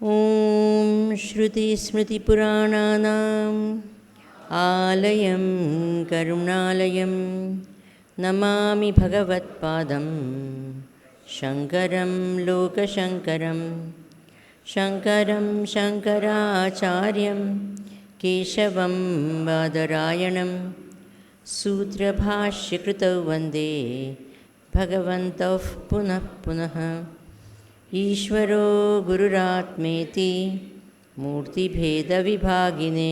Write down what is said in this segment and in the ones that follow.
ॐ श्रुतिस्मृतिपुराणानाम् आलयं करुणालयं नमामि भगवत्पादं शङ्करं लोकशङ्करं शङ्करं शङ्कराचार्यं केशवं बादरायणं सूत्रभाष्यकृतौ वन्दे भगवन्तौ पुनः पुनः। ईश्वरो गुरुरात्मेति मूर्तिभेदविभागिने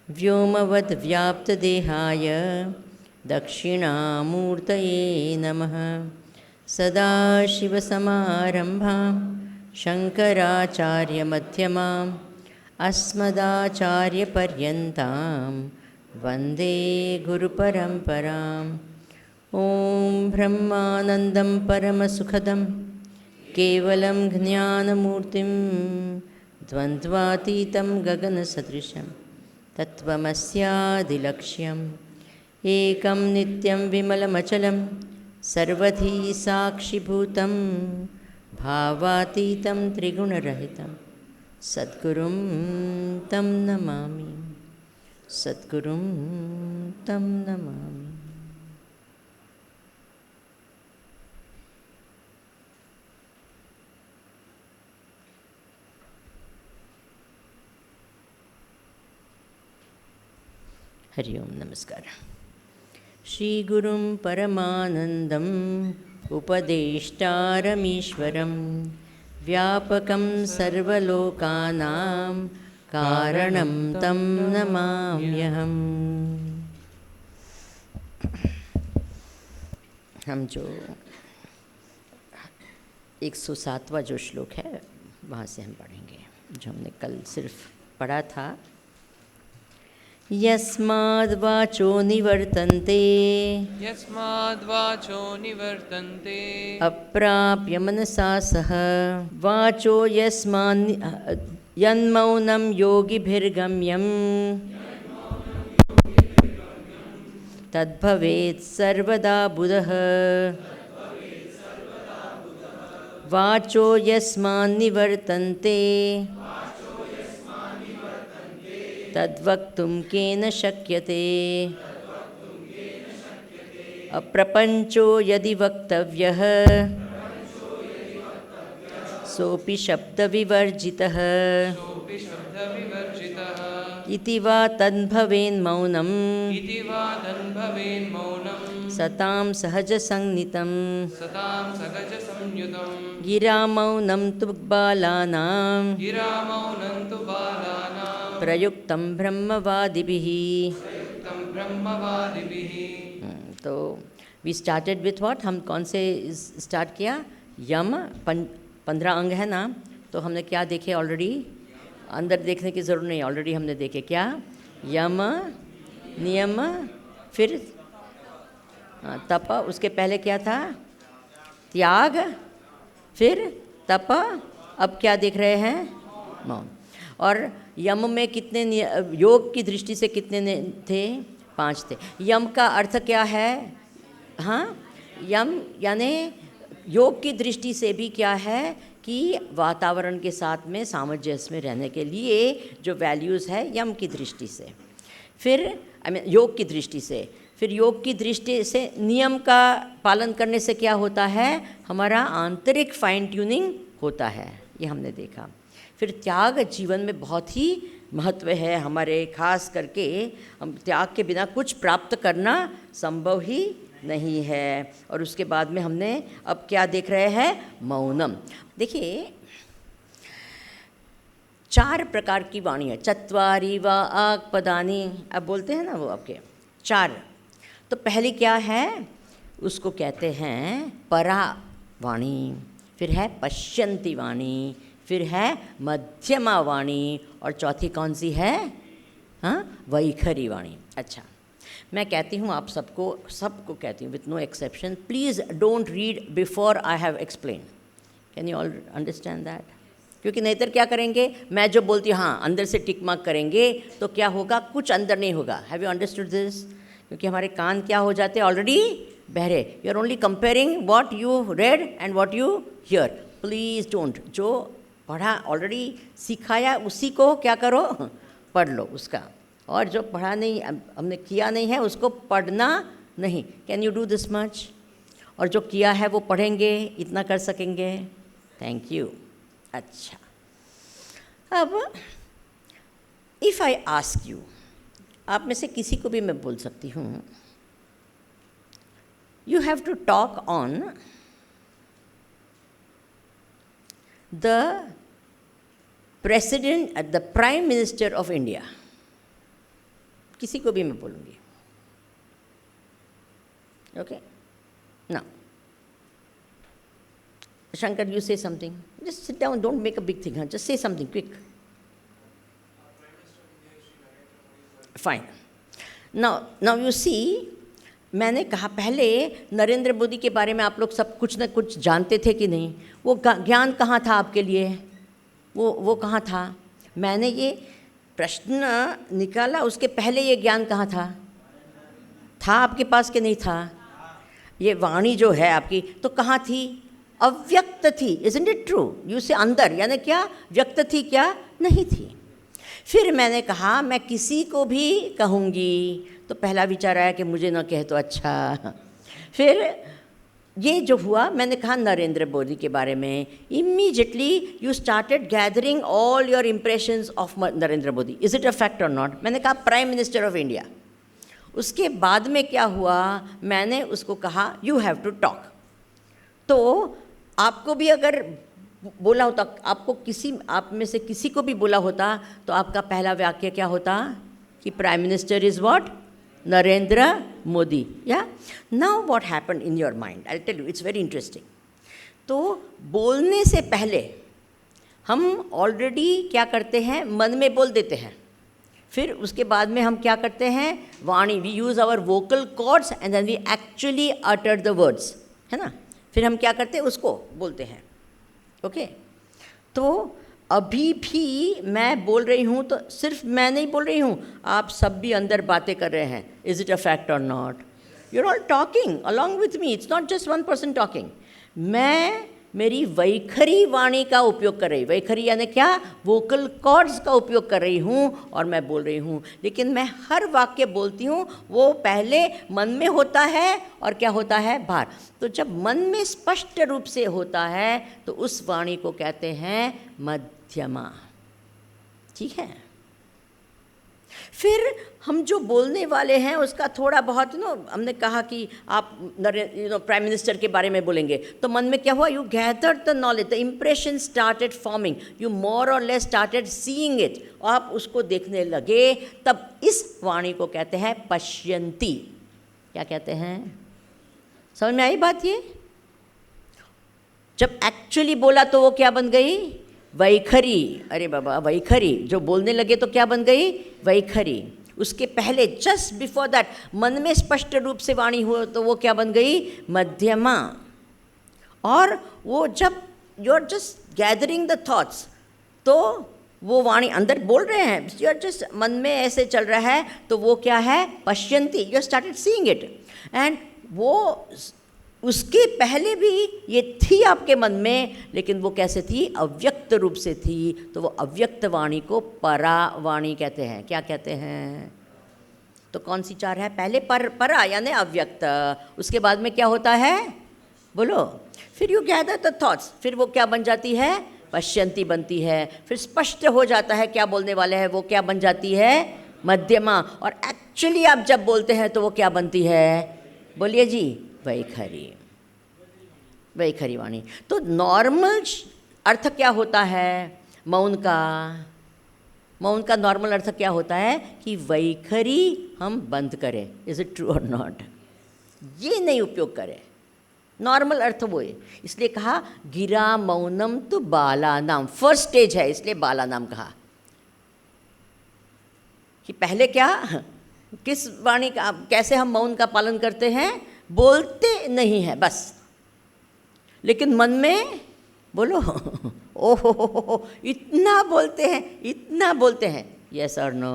व्योमवद्व्याप्तदेहाय दक्षिणामूर्तये नमः। सदाशिवसमारम्भां शङ्कराचार्यमध्यमाम् अस्मदाचार्यपर्यन्तां वन्दे गुरुपरम्पराम्। ॐ ब्रह्मानन्दं परमसुखदं केवलं ज्ञानमूर्तिं द्वन्द्वातीतं गगनसदृशं तत्त्वमस्यादिलक्ष्यम् एकं नित्यं विमलमचलं सर्वधी साक्षिभूतं भावातीतं त्रिगुणरहितं सद्गुरुं तं नमामि, सद्गुरुं तं नमामि। हरि ओम नमस्कार। श्रीगुरुं परमानन्दम् उपदेष्टारमीश्वरं व्यापकं सर्वलोकानां कारणं तं नमाम्यहम्। हम जो 107वां जो श्लोक है वहाँ से हम पढ़ेंगे, जो हमने कल सिर्फ पढ़ा था। यस्माद्वाचो निवर्तन्ते अप्राप्य मनसा सह वाचो यन्मौनं योगिभिर्गम्यं तद्भवेत् सर्वदा बुधः। वाचो यस्मान्निवर्तन्ते तद्वक्तुं केन शक्यते। अप्रपञ्चो यदि वक्तव्यः सोऽपि शब्दविवर्जितः इति वा तद्भवेन्मौनं सतां सहजसंज्ञितं। गिरामौनं तु बालानां प्रयुक्तं ब्रह्मवादिभिः। तो वी स्टार्टेड विथ व्हाट, हम कौन से स्टार्ट किया? यम 15 अंग है ना, तो हमने क्या देखे ऑलरेडी? अंदर देखने की ज़रूरत नहीं, ऑलरेडी हमने देखे क्या? यम, नियम, फिर तप, उसके पहले क्या था? त्याग, फिर तप, अब क्या देख रहे हैं? मौन। और यम में कितने योग की दृष्टि से कितने थे? 5 थे। यम का अर्थ क्या है? हाँ, यम यानी योग की दृष्टि से भी क्या है कि वातावरण के साथ में सामंजस्य में रहने के लिए जो वैल्यूज़ है यम की दृष्टि से, फिर योग की दृष्टि से, फिर योग की दृष्टि से नियम का पालन करने से क्या होता है? हमारा आंतरिक फाइन ट्यूनिंग होता है, ये हमने देखा। फिर त्याग जीवन में बहुत ही महत्व है हमारे, खास करके हम त्याग के बिना कुछ प्राप्त करना संभव ही नहीं है। और उसके बाद में हमने अब क्या देख रहे हैं? मौनम। देखिए 4 प्रकार की वाणी है। चत्वारि वा आक्पदानि, अब बोलते हैं ना वो आपके 4। तो पहली क्या है? उसको कहते हैं परा वाणी, फिर है पश्यन्ति वाणी, फिर है मध्यमा वाणी, और चौथी कौन सी है? हाँ, वैखरी वाणी। अच्छा, मैं कहती हूँ आप सबको कहती हूँ with no exception, please don't read before I have explain. Can you all understand that? क्योंकि नहींतर क्या करेंगे, मैं जो बोलती हूँ हाँ अंदर से टिक मार्क करेंगे तो क्या होगा? कुछ अंदर नहीं होगा। Have you understood this? क्योंकि हमारे कान क्या हो जाते हैं? ऑलरेडी बहरे। You are only comparing what you read and what you hear. Please don't. जो पढ़ा ऑलरेडी सिखाया, उसी को क्या करो, पढ़ लो उसका। और जो पढ़ा नहीं, हमने किया नहीं है, उसको पढ़ना नहीं। Can you do this much? और जो किया है वो पढ़ेंगे, इतना कर सकेंगे? Thank you. अच्छा, अब इफ़ आई आस्क यू, आप में से किसी को भी मैं बोल सकती हूँ, you have to talk on the president, the prime minister of India. किसी को भी मैं बोलूँगी, okay? Now Shankar, you say something. Just sit down, don't make a big thing. Huh? Just say something quick. Fine. Now you see, मैंने कहा पहले नरेंद्र मोदी के बारे में आप लोग सब कुछ न कुछ जानते थे कि नहीं? वो ज्ञान कहाँ था आपके लिए? वो कहाँ था? मैंने ये प्रश्न निकाला, उसके पहले ये ज्ञान कहाँ था आपके पास कि नहीं था? ये वाणी जो है आपकी, तो कहाँ थी? अव्यक्त थी। Isn't it true? यू से अंदर, यानी क्या व्यक्त थी, क्या नहीं थी? फिर मैंने कहा मैं किसी को भी कहूँगी, तो पहला विचार आया कि मुझे न कहे तो अच्छा। फिर ये जो हुआ, मैंने कहा नरेंद्र मोदी के बारे में, immediately you started gathering all your impressions of Narendra Modi. Is it a fact और नॉट? मैंने कहा प्राइम मिनिस्टर ऑफ इंडिया। उसके बाद में क्या हुआ, मैंने उसको कहा यू हैव टू टॉक। तो आपको भी अगर बोला होता, आपको आप में से किसी को भी बोला होता, तो आपका पहला वाक्य क्या होता कि prime minister is what? Narendra Modi. या now what happened in your mind, I tell you, it's very interesting. तो बोलने से पहले हम ऑलरेडी क्या करते हैं, मन में बोल देते हैं। फिर उसके बाद में हम क्या करते हैं, वाणी, we use our vocal cords and then we actually utter the words, है ना? फिर हम क्या करते हैं, उसको बोलते हैं, ओके? तो अभी भी मैं बोल रही हूँ, तो सिर्फ मैं नहीं बोल रही हूँ, आप सब भी अंदर बातें कर रहे हैं। इज़ इट अ फैक्ट और not? You are all talking along with me, it's not just one person talking. मैं मेरी वैखरी वाणी का उपयोग कर रही, वैखरी यानी क्या, वोकल कॉर्ड्स का उपयोग कर रही हूँ और मैं बोल रही हूँ। लेकिन मैं हर वाक्य बोलती हूँ वो पहले मन में होता है और क्या होता है, बाहर। तो जब मन में स्पष्ट रूप से होता है तो उस वाणी को कहते हैं मध्यमा, ठीक है? फिर हम जो बोलने वाले हैं उसका थोड़ा बहुत हमने कहा कि आप प्राइम मिनिस्टर के बारे में बोलेंगे, तो मन में क्या हुआ, you gathered the knowledge, the impression started forming, you more और लेस स्टार्टेड सीइंग इट, आप उसको देखने लगे। तब इस वाणी को कहते हैं पश्यन्ति। क्या कहते हैं? समझ में आई बात? ये जब एक्चुअली बोला तो वो क्या बन गई, वैखरी। अरे बाबा, वैखरी जो बोलने लगे तो क्या बन गई, वैखरी। उसके पहले जस्ट बिफोर दैट मन में स्पष्ट रूप से वाणी हो तो वो क्या बन गई, मध्यमा। और वो जब you are just gathering the thoughts, तो वो वाणी अंदर बोल रहे हैं, यू आर जस्ट मन में ऐसे चल रहा है, तो वो क्या है, पश्यन्ति, you started seeing it. And वो उसके पहले भी ये थी आपके मन में, लेकिन वो कैसे थी, अव्यक्त रूप से थी। तो वो अव्यक्त वाणी को परा वाणी कहते हैं। क्या कहते हैं? तो कौन सी चार है? पहले परा यानी अव्यक्त, उसके बाद में क्या होता है, बोलो? फिर यू गैदर द थॉट्स, फिर वो क्या बन जाती है, पश्यन्ति बनती है। फिर स्पष्ट हो जाता है क्या बोलने वाले हैं, वो क्या बन जाती है, मध्यमा। और एक्चुअली आप जब बोलते हैं तो वो क्या बनती है, बोलिए जी, वैखरी, वैखरी वाणी। तो नॉर्मल अर्थ क्या होता है मौन का? मौन का नॉर्मल अर्थ क्या होता है कि वैखरी हम बंद करें। इज इट ट्रू और नॉट? ये नहीं उपयोग करें, नॉर्मल अर्थ वो है। इसलिए कहा गिरा मौनम तो बाला नाम, फर्स्ट स्टेज है, इसलिए बाला नाम कहा। कि पहले क्या, किस वाणी का, कैसे हम मौन का पालन करते हैं, बोलते नहीं है बस, लेकिन मन में बोलो, ओहो इतना बोलते हैं, इतना बोलते हैं, यस और नो।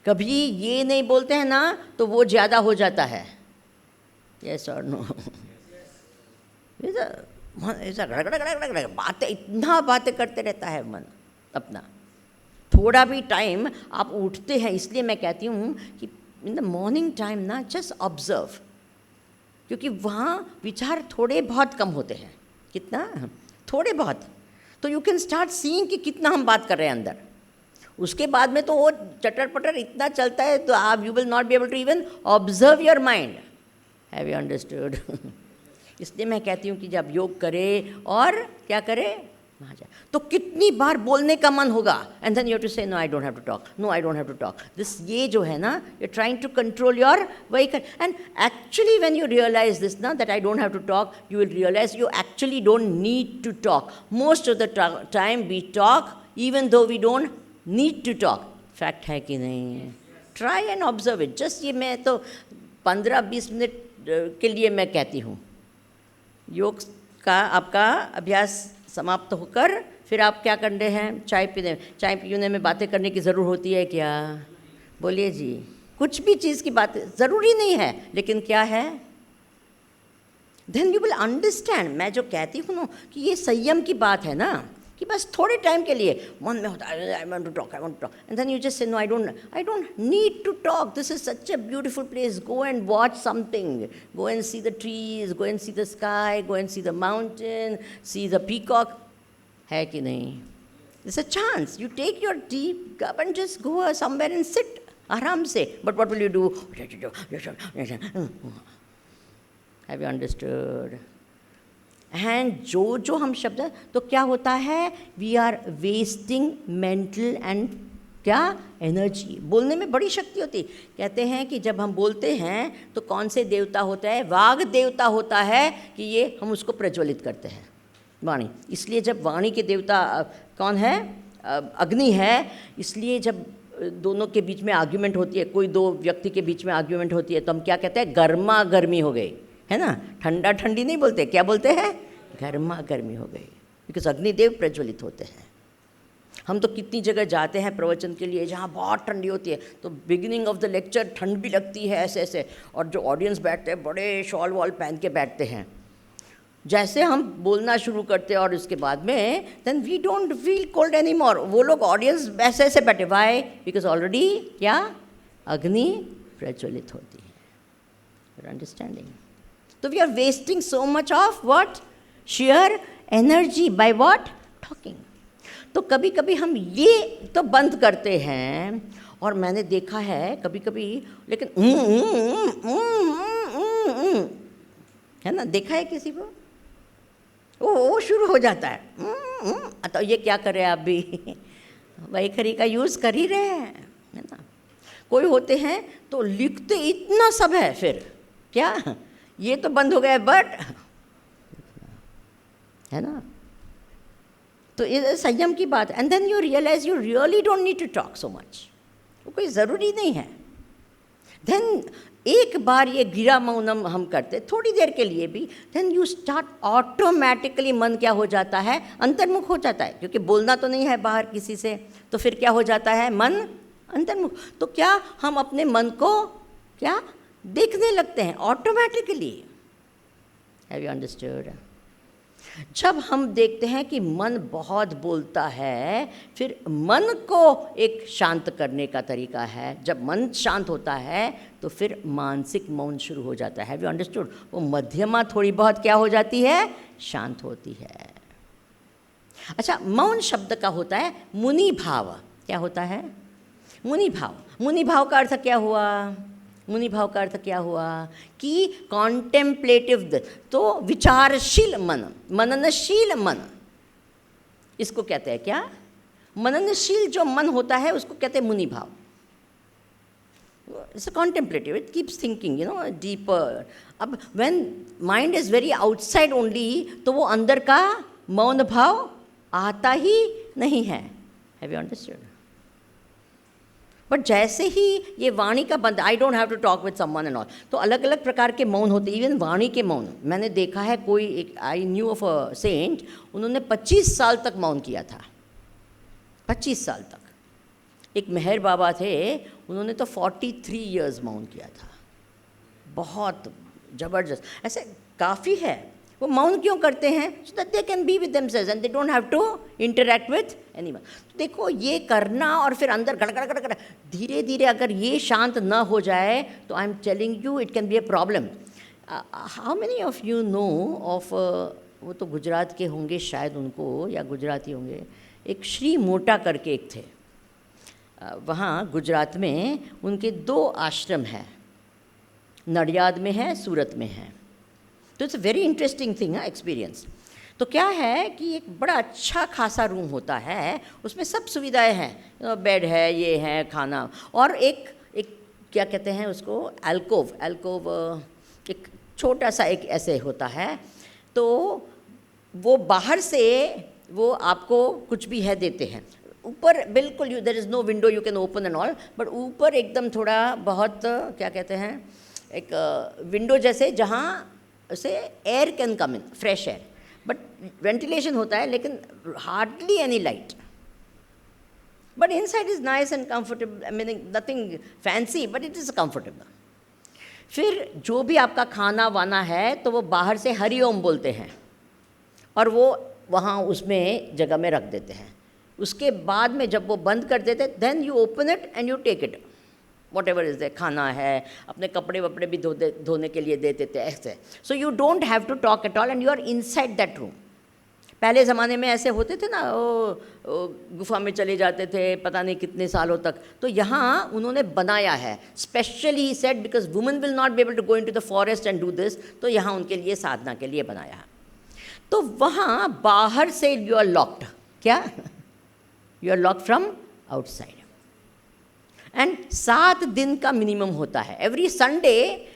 कभी ये नहीं बोलते हैं ना तो वो ज़्यादा हो जाता है, यस और नो। मन ऐसा रगड़ बातें, इतना बातें करते रहता है मन अपना। थोड़ा भी टाइम आप उठते हैं, इसलिए मैं कहती हूँ कि इन द मॉर्निंग टाइम ना जस्ट ऑब्जर्व, क्योंकि वहाँ विचार थोड़े बहुत कम होते हैं। कितना? थोड़े बहुत। तो यू कैन स्टार्ट सीइंग कि कितना हम बात कर रहे हैं अंदर। उसके बाद में तो वो चटर पटर इतना चलता है, तो आप you will not be able to even observe your mind. Have you understood? इसलिए मैं कहती हूँ कि जब योग करे और क्या करे, वहाँ जाए, तो कितनी बार बोलने का मन होगा, and then you have to say no I don't have to talk, no I don't have to talk this. ये जो है ना, you trying to control your vehicle, and actually when you realise this ना that I don't have to talk, you will realise you actually don't need to talk. Most of the time we talk even though we don't need to talk. Fact है कि नहीं? Try and observe it. Just ये मैं तो 15-20 minute के लिए मैं कहती हूँ। योग का आपका अभ्यास समाप्त होकर फिर आप क्या करते हैं? चाय पीने में बातें करने की ज़रूर होती है क्या? बोलिए जी। कुछ भी चीज़ की बात ज़रूरी नहीं है, लेकिन क्या है, देन यू विल अंडरस्टैंड। मैं जो कहती हूँ ना कि ये संयम की बात है ना, कि बस थोड़े टाइम के लिए मन में होता है I want to talk, and then you just say no I don't need to talk, this is such a beautiful place, go and watch something, go and see the trees, go and see the sky, go and see the mountain, see the peacock. है कि नहीं? It's a chance, you take your deep cup and just go somewhere and sit आराम से। But what will you do? Have you understood? And जो हम शब्द, तो क्या होता है, we are wasting mental and क्या एनर्जी। बोलने में बड़ी शक्ति होती है। कहते हैं कि जब हम बोलते हैं तो कौन से देवता होता है? वाग देवता होता है, कि ये हम उसको प्रज्वलित करते हैं, वाणी। इसलिए जब वाणी के देवता कौन है? अग्नि है। इसलिए जब दोनों के बीच में आर्ग्यूमेंट होती है, कोई दो व्यक्ति के बीच में आर्ग्यूमेंट होती है, तो हम क्या कहते हैं? गर्मा गर्मी हो गई, है ना? ठंडा ठंडी नहीं बोलते, क्या बोलते हैं? गर्मा गर्मी हो गई, बिकॉज अग्निदेव प्रज्वलित होते हैं। हम तो कितनी जगह जाते हैं प्रवचन के लिए जहाँ बहुत ठंडी होती है, तो बिगिनिंग ऑफ द लेक्चर ठंड भी लगती है ऐसे ऐसे, और जो ऑडियंस बैठते हैं बड़े शॉल वॉल पहन के बैठते हैं। जैसे हम बोलना शुरू करते हैं और उसके बाद में then we don't feel cold any more. वो लोग ऑडियंस ऐसे ऐसे बैठे, वाई? बिकॉज ऑलरेडी क्या अग्नि प्रज्वलित होती है। अंडरस्टैंडिंग? तो we are wasting so much of what? Share energy by what? Talking. तो कभी कभी हम ये तो बंद करते हैं, और मैंने देखा है कभी कभी, लेकिन है ना, देखा है किसी को? वो शुरू हो जाता है। तो ये क्या करे? आप भी वैखरी का यूज़ कर ही रहे हैं, है ना? कोई होते हैं तो लिखते इतना सब है, फिर क्या ये तो बंद हो गया, बट है ना? तो ये संयम की बात। And then you realise you really don't need to talk so much, वो कोई ज़रूरी नहीं है। देन एक बार ये गिरा मौनम हम करते थोड़ी देर के लिए भी, देन यू स्टार्ट ऑटोमेटिकली, मन क्या हो जाता है? अंतर्मुख हो जाता है, क्योंकि बोलना तो नहीं है बाहर किसी से, तो फिर क्या हो जाता है? मन अंतर्मुख। तो क्या हम अपने मन को क्या देखने लगते हैं ऑटोमेटिकली। Have you understood? जब हम देखते हैं कि मन बहुत बोलता है, फिर मन को एक शांत करने का तरीका है। जब मन शांत होता है तो फिर मानसिक मौन शुरू हो जाता है। Have you understood? वो मध्यमा थोड़ी बहुत क्या हो जाती है? शांत होती है। अच्छा, मौन शब्द का होता है मुनि भाव। क्या होता है? मुनि भाव। मुनि भाव का अर्थ क्या हुआ? मुनि भाव का अर्थ क्या हुआ? कि कॉन्टेम्पलेटिव, तो विचारशील मन, मननशील मन, इसको कहते हैं क्या? मननशील जो मन होता है उसको कहते हैं मुनि भाव। It's contemplative, it keeps thinking, you know, deeper. अब when mind is very outside only, तो वो अंदर का मौन भाव आता ही नहीं है। Have you understood? बट जैसे ही ये वाणी का बंद, I don't have to talk with someone and all, तो अलग अलग प्रकार के मौन होते हैं। इवन वाणी के मौन मैंने देखा है, कोई एक I knew of a saint, उन्होंने 25 साल तक मौन किया था। 25 साल तक। एक मेहर बाबा थे, उन्होंने तो 43 ईयर्स मौन किया था। बहुत ज़बरदस्त। ऐसे काफ़ी है। वो मौन क्यों करते हैं? So that they can be with themselves and they don't have to interact with anyone. तो देखो, ये करना और फिर अंदर गड़गड़ गड़गड़, धीरे धीरे अगर ये शांत ना हो जाए तो I am telling you it can be a problem. How many of you know of, वो तो गुजरात के होंगे शायद, उनको या गुजराती होंगे, एक श्री मोटा करके एक थे, वहाँ गुजरात में उनके 2 आश्रम हैं, नडियाद में है, सूरत में है। तो it's a very interesting thing है, एक्सपीरियंस। तो क्या है कि एक बड़ा अच्छा खासा रूम होता है, उसमें सब सुविधाएं हैं, बेड है, ये है, खाना, और एक क्या कहते हैं उसको, एल्कोव, एक छोटा सा एक ऐसे होता है। तो वो बाहर से वो आपको कुछ भी है देते हैं, ऊपर बिल्कुल there is no window you can open and all, but ऊपर एकदम थोड़ा बहुत क्या कहते हैं, एक विंडो जैसे, जहाँ से air can come in, fresh air, but ventilation होता है, लेकिन hardly any light, but inside is nice and comfortable, I mean nothing fancy but it is comfortable. फिर जो भी आपका खाना वाना है तो वो बाहर से हरिओम बोलते हैं और वो वहाँ उसमें जगह में रख देते हैं। उसके बाद में जब वो बंद कर देते, then you open it and you take it, whatever is the, खाना है, अपने कपड़े वपड़े भी धोने के लिए दे देते हैं ऐसे। So you don't have to talk at all and you are inside that room. पहले ज़माने में ऐसे होते थे ना, वो गुफा में चले जाते थे पता नहीं कितने सालों तक। तो यहाँ उन्होंने बनाया है specially, said because women will not be able to go into the forest and do this, तो यहाँ उनके लिए साधना के लिए बनाया है। तो वहाँ बाहर से यू आर लॉक्ड, क्या you are locked from outside, and 7 दिन का मिनिमम होता है। Every Sunday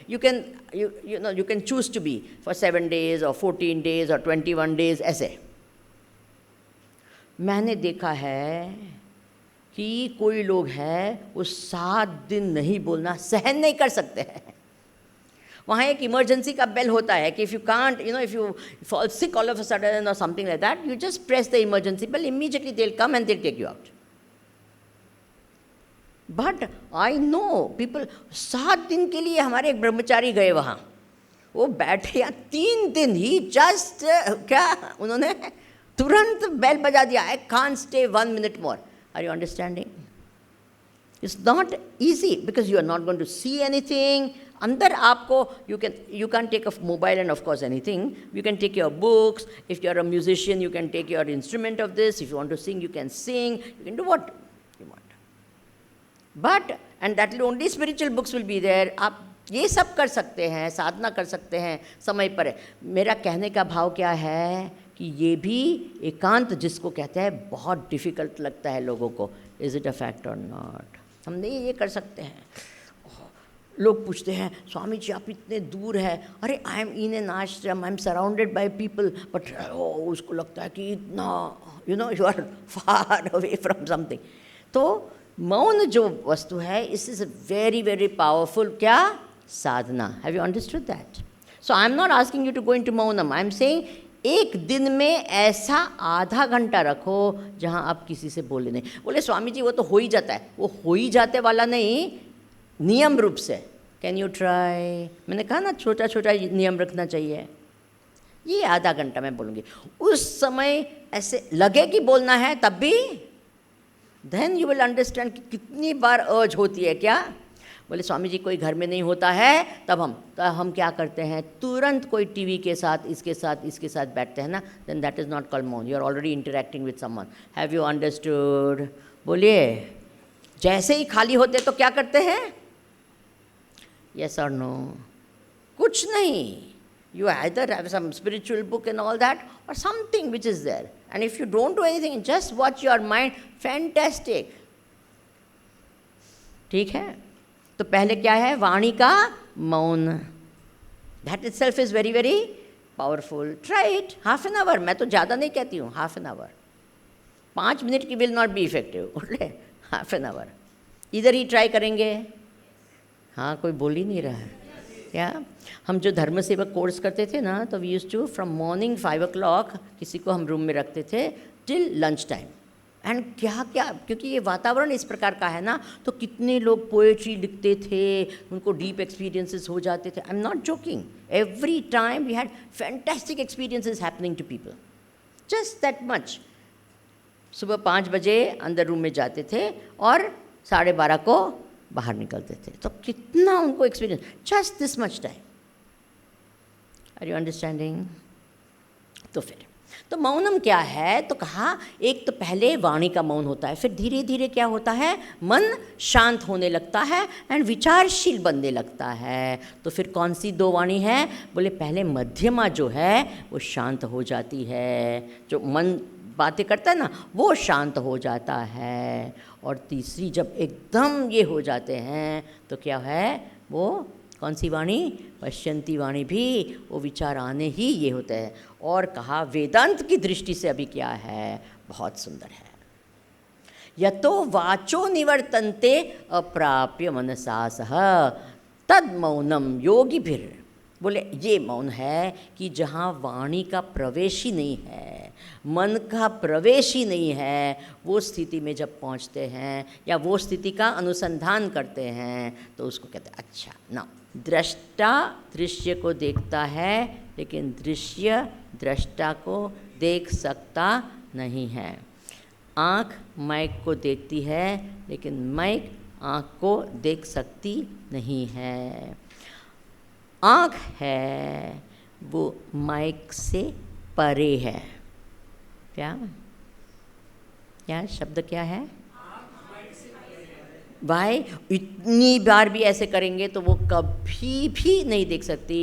you can choose to be for 7 days और 14 days और 21 days ऐसे। मैंने देखा है कि कोई लोग हैं वो 7 दिन नहीं बोलना सहन नहीं कर सकते हैं। वहाँ एक इमरजेंसी का बेल होता है कि if you can't, if you fall sick all of a sudden और something like that, you just press the emergency bell, immediately they will come and they will take you out. But I know people, 7 दिन के लिए हमारे एक ब्रह्मचारी गए वहाँ, वो बैठे या 3 दिन ही जस्ट क्या उन्होंने तुरंत बेल बजा दिया, I can't stay 1 minute more. Are you understanding? It's not easy because you are not going to see anything. अंदर आपको you can't take a mobile and of course anything. You can take your books. If you are a musician, you can take your instrument of this. If you want to sing, you can sing. You can do what you want. But and that will only spiritual books will be there. आप ये सब कर सकते हैं, साधना कर सकते हैं समय पर। मेरा कहने का भाव क्या है कि ये भी एकांत जिसको कहते हैं बहुत डिफ़िकल्ट लगता है लोगों को। इज़ इट अ फैक्ट और नॉट? हम नहीं ये कर सकते हैं। लोग पूछते हैं स्वामी जी आप इतने दूर है, अरे I am in an ashram, I am surrounded by people, but उसको लगता है कि इतना you are far away from something. तो मौन जो वस्तु है, इस इज़ वेरी वेरी पावरफुल क्या साधना। Have you understood that? So I am not asking you to go into मौनम, आई एम सेइंग एक दिन में ऐसा आधा घंटा रखो जहाँ आप किसी से बोले नहीं। बोले स्वामी जी वो तो हो ही जाता है, वो हो ही जाते वाला नहीं, नियम रूप से। Can you try? मैंने कहा ना छोटा छोटा नियम रखना चाहिए। ये आधा घंटा मैं बोलूँगी, उस समय ऐसे लगे कि बोलना है तब भी, देन यू विल अंडरस्टैंड कि कितनी बार अर्ज होती है। क्या बोले स्वामी जी कोई घर में नहीं होता है, तब हम क्या करते हैं, तुरंत कोई टीवी के साथ इसके साथ बैठते हैं ना, then that is not called मौन, you are already interacting with someone. Have you understood? बोलिए। जैसे ही खाली होते तो क्या करते हैं? Yes or no? कुछ नहीं। You either have some spiritual book and all that or something which is there. And if you don't do anything, just watch your mind. Fantastic. ठीक है? तो पहले क्या है? वाणी का मौन। That itself is very very powerful. Try it. Half an hour. मैं तो ज़्यादा नहीं कहती हूँ, half an hour. 5 minute की will not be effective. Half an hour इधर ही ट्राई करेंगे। हाँ, कोई बोल ही नहीं रहा है क्या? हम जो धर्म सेवक कोर्स करते थे ना, तो we used to from morning 5 o'clock किसी को हम रूम में रखते थे टिल लंच टाइम। एंड क्या क्या, क्योंकि ये वातावरण इस प्रकार का है ना, तो कितने लोग पोएट्री लिखते थे, उनको डीप एक्सपीरियंसेस हो जाते थे. I am not joking. Every time we had fantastic experiences happening to people. Just that much. सुबह 5 बजे अंदर रूम में जाते थे और 12:30 को बाहर निकलते थे. तो कितना उनको experience, just this much time. Are you understanding? तो फिर तो मौनम क्या है, तो कहा एक तो पहले वाणी का मौन होता है, फिर धीरे धीरे क्या होता है, मन शांत होने लगता है एंड विचारशील बनने लगता है. तो फिर कौन सी 2 वाणी है? बोले पहले मध्यमा जो है वो शांत हो जाती है, जो मन बातें करता है ना वो शांत हो जाता है. और तीसरी जब एकदम ये हो जाते हैं तो क्या है, वो कौन सी वाणी? पश्यंती वाणी भी, वो विचार आने ही ये होते हैं. और कहा वेदांत की दृष्टि से अभी क्या है, बहुत सुंदर है. यतो वाचो निवर्तन्ते अप्राप्य मनसा सह तद मौनम योगी भी. बोले ये मौन है कि जहाँ वाणी का प्रवेश ही नहीं है, मन का प्रवेश ही नहीं है, वो स्थिति में जब पहुँचते हैं या वो स्थिति का अनुसंधान करते हैं तो उसको कहते हैं अच्छा ना. दृष्टा दृश्य को देखता है लेकिन दृश्य दृष्टा को देख सकता नहीं है. आँख माइक को देखती है लेकिन माइक आँख को देख सकती नहीं है. आँख है वो माइक से परे है. क्या क्या शब्द क्या है? भाई इतनी बार भी ऐसे करेंगे तो वो कभी भी नहीं देख सकती.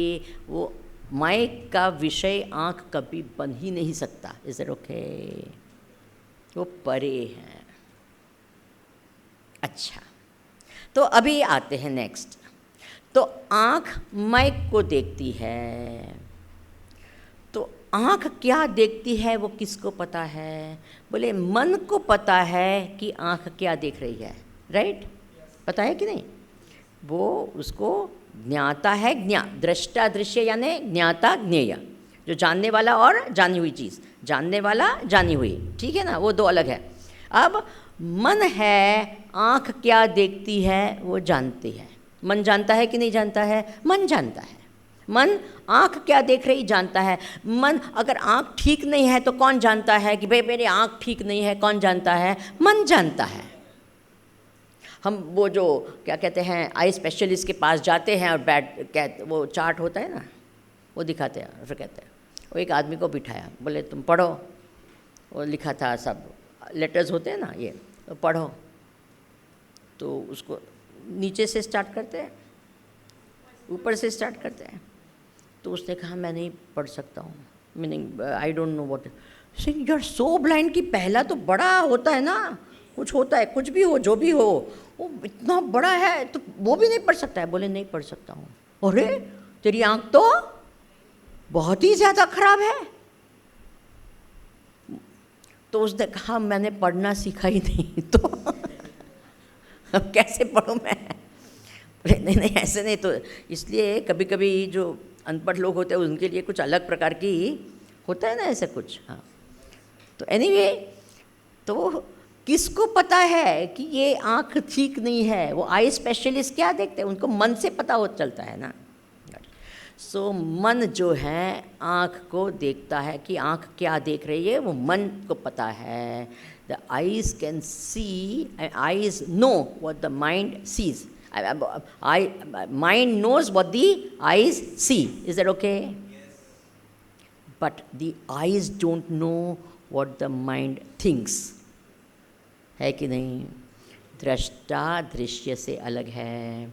वो माइक का विषय आँख कभी बन ही नहीं सकता. Is it okay? वो परे है. अच्छा, तो अभी आते हैं नेक्स्ट. तो आँख माइक को देखती है, तो आँख क्या देखती है वो किसको पता है? बोले मन को पता है कि आँख क्या देख रही है. राइट? पता है कि नहीं? वो उसको ज्ञाता है. दृष्टा दृश्य यानी ज्ञाता ज्ञेय, जो जानने वाला और जानी हुई चीज़, जानने वाला जानी हुई, ठीक है ना, वो 2 अलग है. अब मन है, आँख क्या देखती है वो जानती है. मन जानता है कि नहीं जानता है? मन जानता है. मन आँख क्या देख रही जानता है. मन अगर आँख ठीक नहीं है तो कौन जानता है कि भाई मेरी आँख ठीक नहीं है? कौन जानता है? मन जानता है. हम वो जो क्या कहते हैं आई स्पेशलिस्ट के पास जाते हैं और वो चार्ट होता है ना, वो दिखाते हैं और फिर कहते हैं. वो एक आदमी को बिठाया, बोले तुम पढ़ो. वो लिखा था, सब लेटर्स होते हैं ना ये, तो पढ़ो. तो उसको नीचे से स्टार्ट करते हैं, ऊपर से स्टार्ट करते हैं. तो उसने कहा मैं नहीं पढ़ सकता हूँ, meaning I don't know what. You are so blind कि पहला तो बड़ा होता है ना, कुछ होता है, कुछ भी हो, जो भी हो, वो इतना बड़ा है तो वो भी नहीं पढ़ सकता है. बोले नहीं पढ़ सकता हूँ. अरे तेरी आँख तो बहुत ही ज़्यादा खराब है. तो उसने कहा मैंने पढ़ना सीखा ही नहीं तो अब कैसे पढ़ूँ मैं? बोले नहीं नहीं ऐसे नहीं. तो इसलिए कभी कभी जो अनपढ़ लोग होते हैं उनके लिए कुछ अलग प्रकार की होता है ना ऐसा कुछ. हाँ, तो एनीवे, तो किसको पता है कि ये आँख ठीक नहीं है? वो आई स्पेशलिस्ट क्या देखते हैं? उनको मन से पता हो चलता है ना. सो मन जो है आँख को देखता है कि आँख क्या देख रही है, वो मन को पता है. The eyes can see, eyes know what the mind sees. Mind knows what the eyes see. Is that okay? Yes. But the eyes don't know what the mind thinks. है कि नहीं? दृष्टा दृश्य से अलग है.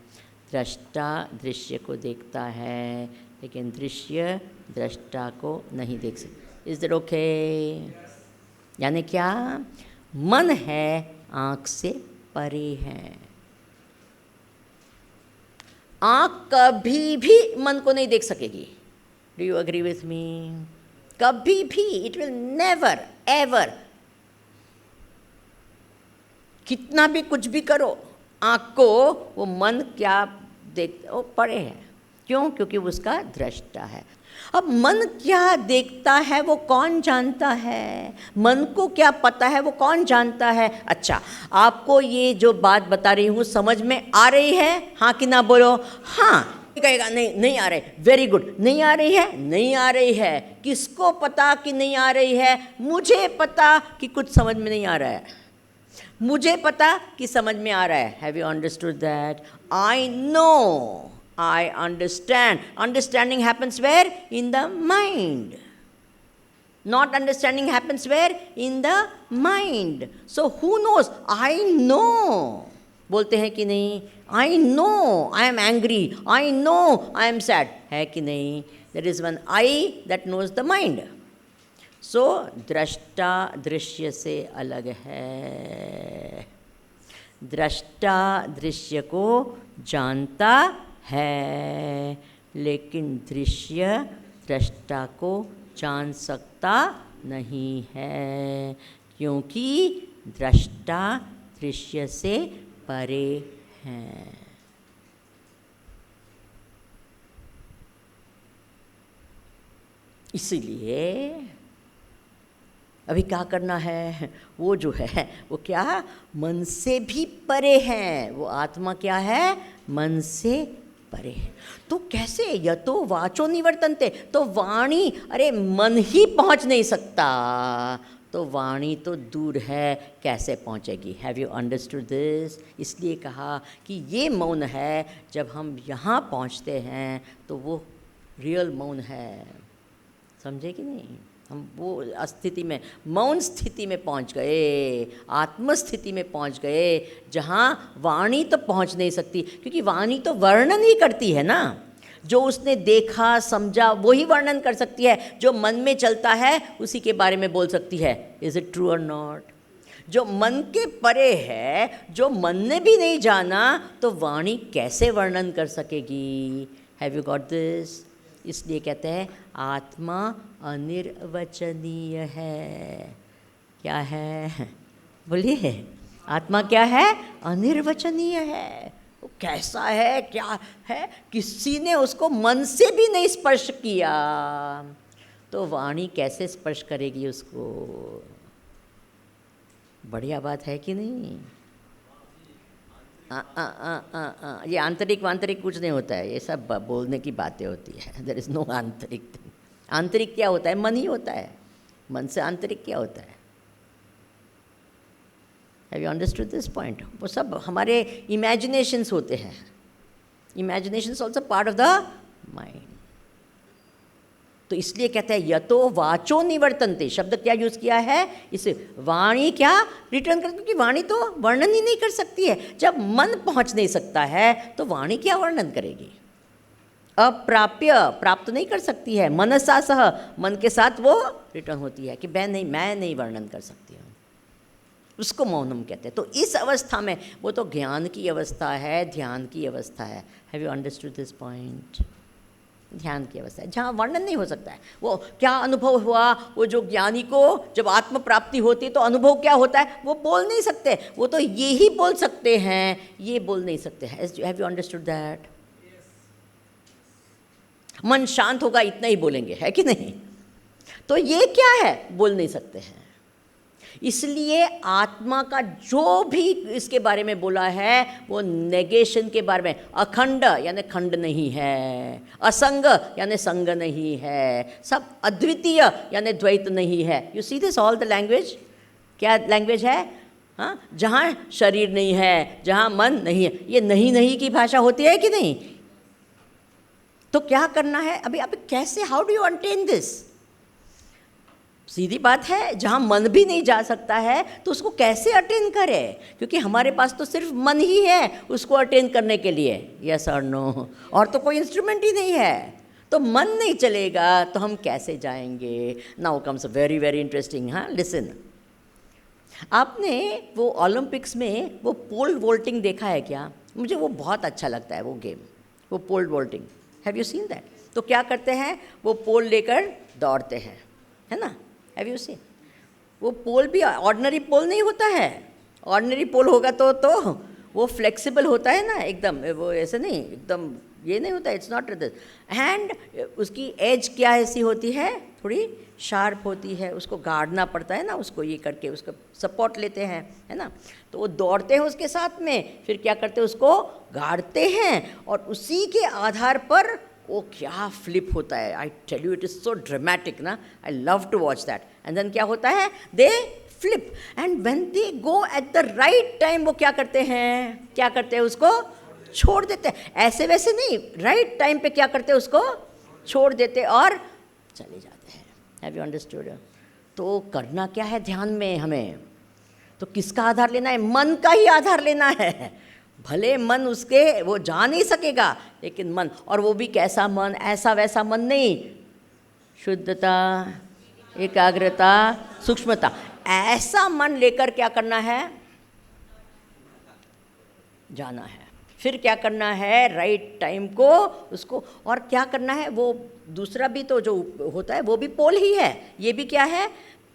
दृष्टा दृश्य को देखता है लेकिन दृश्य दृष्टा को नहीं देख सकता. Is that okay? Yes. यानी क्या? मन है आँख से परे है. आँख कभी भी मन को नहीं देख सकेगी. Do you agree with me? कभी भी. It will never ever. कितना भी कुछ भी करो, आँख को वो मन क्या देखते वो परे है. क्यों? क्योंकि वो उसका दृष्टा है. अब मन क्या देखता है वो कौन जानता है, मन को क्या पता है वो कौन जानता है। अच्छा, आपको ये जो बात बता रही हूँ समझ में आ रही है, हाँ कि ना बोलो। हाँ कहेगा नहीं नहीं आ रही, वेरी गुड, नहीं आ रही है, नहीं आ रही है। किसको पता कि नहीं आ रही है? मुझे पता कि कुछ समझ में नहीं आ रहा है, मुझे पता कि समझ में आ रहा है। Have you understood that? I know, I understand. Understanding happens where? In the mind. Not understanding happens where? In the mind. So who knows? I know. बोलते हैं कि नहीं? I know I am angry. I know I am sad. है कि नहीं? There is one I that knows the mind. So दृष्टा दृश्य से अलग है। दृष्टा दृश्य को जानता है, लेकिन दृश्य दृष्टा को जान सकता नहीं है, क्योंकि दृष्टा दृश्य से परे है। इसीलिए अभी क्या करना है? वो जो है वो क्या, मन से भी परे है। वो आत्मा क्या है? मन से परे है। तो कैसे? यतो वाचो निवर्तन्ते, तो वाणी, अरे मन ही पहुंच नहीं सकता तो वाणी तो दूर है, कैसे पहुंचेगी? Have you understood this? इसलिए कहा कि ये मौन है। जब हम यहाँ पहुँचते हैं तो वो रियल मौन है, समझे कि नहीं? हम वो स्थिति में, मौन स्थिति में पहुंच गए, आत्मस्थिति में पहुंच गए, जहाँ वाणी तो पहुंच नहीं सकती, क्योंकि वाणी तो वर्णन ही करती है ना। जो उसने देखा समझा वही वर्णन कर सकती है। जो मन में चलता है उसी के बारे में बोल सकती है। इज़ इट ट्रू और नॉट? जो मन के परे है, जो मन ने भी नहीं जाना, तो वाणी कैसे वर्णन कर सकेगी? Have you got this? इसलिए कहते हैं आत्मा अनिर्वचनीय है। क्या है? बोलिए, आत्मा क्या है? अनिर्वचनीय है। वो कैसा है, क्या है? किसी ने उसको मन से भी नहीं स्पर्श किया, तो वाणी कैसे स्पर्श करेगी उसको? बढ़िया बात है कि नहीं? ये आंतरिक वांतरिक कुछ नहीं होता है, ये सब बोलने की बातें होती है। देयर इज़ नो आंतरिक थिंग। आंतरिक क्या होता है? मन ही होता है। मन से आंतरिक क्या होता है? Have you understood this point? वो सब हमारे इमेजिनेशंस होते हैं। Imaginations also part of the mind. तो इसलिए कहते हैं यतो वाचो निवर्तन्ते। शब्द क्या यूज़ किया है? इसे वाणी क्या रिटर्न कर, क्योंकि वाणी तो वर्णन ही नहीं कर सकती है। जब मन पहुंच नहीं सकता है तो वाणी क्या वर्णन करेगी? अप्राप्य, प्राप्त नहीं कर सकती है। मनसा सह, मन के साथ वो रिटर्न होती है कि मैं नहीं वर्णन कर सकती हूँ। उसको मौनम कहते हैं। तो इस अवस्था में, वो तो ज्ञान की अवस्था है, ध्यान की अवस्था है। Have you understood this point? ध्यान की अवस्था है जहाँ वर्णन नहीं हो सकता है। वो क्या अनुभव हुआ, वो जो ज्ञानी को जब आत्म प्राप्ति होती है तो अनुभव क्या होता है, वो बोल नहीं सकते। वो तो ये ही बोल सकते हैं, ये बोल नहीं सकते हैं। Have you understood that? मन शांत होगा इतना ही बोलेंगे, है कि नहीं? तो ये क्या है? बोल नहीं सकते हैं। इसलिए आत्मा का जो भी इसके बारे में बोला है वो नेगेशन के बारे में। अखंड यानी खंड नहीं है, असंग यानी संग नहीं है, सब अद्वितीय यानी द्वैत नहीं है। You see this all the language? क्या लैंग्वेज है? हाँ, जहाँ शरीर नहीं है, जहाँ मन नहीं है, ये नहीं की भाषा होती है कि नहीं? तो क्या करना है अभी? कैसे, how do you attain this? सीधी बात है, जहाँ मन भी नहीं जा सकता है तो उसको कैसे अटेन करें? क्योंकि हमारे पास तो सिर्फ मन ही है उसको अटेन करने के लिए। यस और नो? और तो कोई इंस्ट्रूमेंट ही नहीं है। तो मन नहीं चलेगा तो हम कैसे जाएंगे? Now comes very very interesting. हाँ, लिसन। आपने वो ओलंपिक्स में वो पोल वोल्टिंग देखा है क्या? मुझे वो बहुत अच्छा लगता है वो गेम, वो pole vaulting. Have you seen that? तो क्या करते हैं, वो पोल लेकर दौड़ते हैं, है ना? Have you scene? वो पोल भी ऑर्डिनरी पोल नहीं होता है। ऑर्डिनरी पोल होगा तो वो फ्लेक्सिबल होता है ना, एकदम वो ऐसे नहीं, एकदम ये नहीं होता, इट्स नॉट दिस। एंड उसकी एज क्या ऐसी होती है, थोड़ी शार्प होती है, उसको गाड़ना पड़ता है ना, उसको ये करके उसको सपोर्ट लेते हैं, है ना। तो वो दौड़ते हैं उसके साथ में, फिर क्या करते हैं, उसको गाड़ते हैं, और उसी के आधार पर वो क्या फ्लिप होता है। I tell you it is so dramatic ना, I love to watch that. And then क्या होता है, they flip, and when they go at the right time, वो क्या करते हैं, क्या करते हैं, उसको छोड़ देते हैं। ऐसे वैसे नहीं, राइट टाइम पे क्या करते हैं, उसको छोड़ देते और चले जाते हैं। Have you understood? तो करना क्या है ध्यान में हमें, तो किसका आधार लेना है, मन का ही आधार लेना है। भले मन उसके वो जा नहीं सकेगा, लेकिन मन, और वो भी कैसा मन, ऐसा वैसा मन नहीं, शुद्धता, एकाग्रता, सूक्ष्मता, ऐसा मन लेकर क्या करना है, जाना है। फिर क्या करना है, राइट टाइम को उसको, और क्या करना है, वो दूसरा भी तो जो होता है वो भी पोल ही है, ये भी क्या है,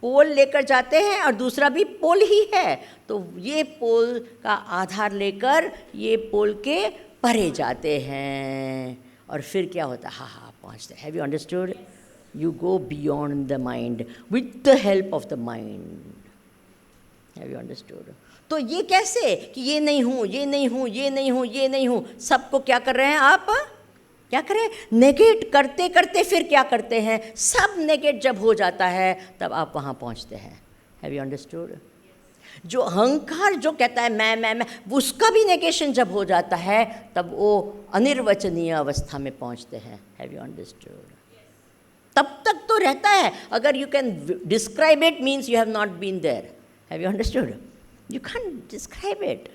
पोल लेकर जाते हैं, और दूसरा भी पोल ही है। तो ये पोल का आधार लेकर ये पोल के परे जाते हैं, और फिर क्या होता है, हाँ हाँ पहुँचते। Have you understood? You go beyond the mind with the help of the mind. Have you understood? तो ये कैसे कि ये नहीं हूँ, ये नहीं हूँ, ये नहीं हूँ, ये नहीं हूँ, सबको क्या कर रहे हैं आप, क्या करें, नेगेट करते करते फिर क्या करते हैं, सब नेगेट जब हो जाता है तब आप वहाँ पहुँचते हैं। Have you understood? जो अहंकार जो कहता है मैं, उसका भी नेगेशन जब हो जाता है तब वो अनिर्वचनीय अवस्था में पहुँचते हैं। Have you understood? तब तक तो रहता है, अगर you can describe it means you have not been there. Have you understood? You can describe it,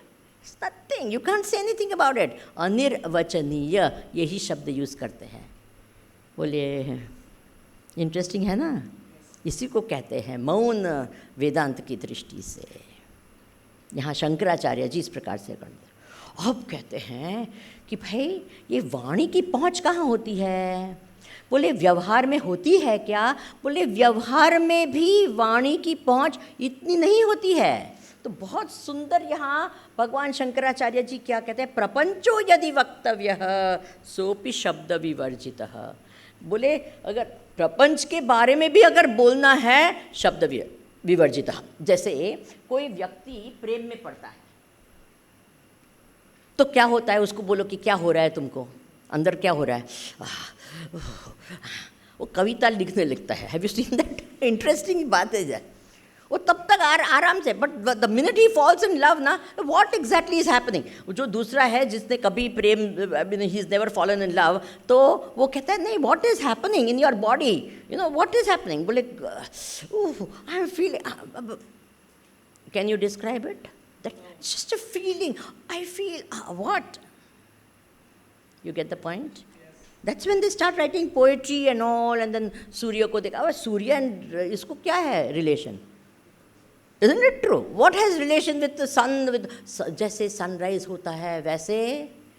it's nothing, you can say anything about it. अनिर्वचनीय यही शब्द यूज़ करते हैं। बोलिए, इंटरेस्टिंग है ना? इसी को कहते हैं मौन वेदांत की दृष्टि से। यहाँ शंकराचार्य जी इस प्रकार से करते हैं। अब कहते हैं कि भाई ये वाणी की पहुँच कहाँ होती है? बोले व्यवहार में होती है क्या? बोले व्यवहार में भी वाणी की पहुँच इतनी नहीं होती है। तो बहुत सुंदर यहाँ भगवान शंकराचार्य जी क्या कहते हैं, प्रपंचो यदि वक्तव्य सोपि शब्द विवर्जितः। बोले अगर प्रपंच के बारे में भी अगर बोलना है, शब्द विवर्जितः। जैसे कोई व्यक्ति प्रेम में पड़ता है तो क्या होता है, उसको बोलो कि क्या हो रहा है तुमको, अंदर क्या हो रहा है, वो कविता लिखने लगता है। Have you seen that? Interesting बात है। वो तब तक आराम से, बट द मिनट ही फॉल्स इन लव ना, व्हाट एग्जैक्टली इज हैपनिंग। जो दूसरा है जिसने कभी प्रेम, he is never fallen in love, तो वो कहता है नहीं, what is happening in your body, you know what is happening. बोले I am feeling, can you describe it? That just a feeling, I feel what, you get the point? That's when they start writing poetry and all, and then सूर्य को देखा, सूर्य and इसको क्या है relation? Isn't it true? What has relation with the sun? With जैसे sunrise होता है वैसे,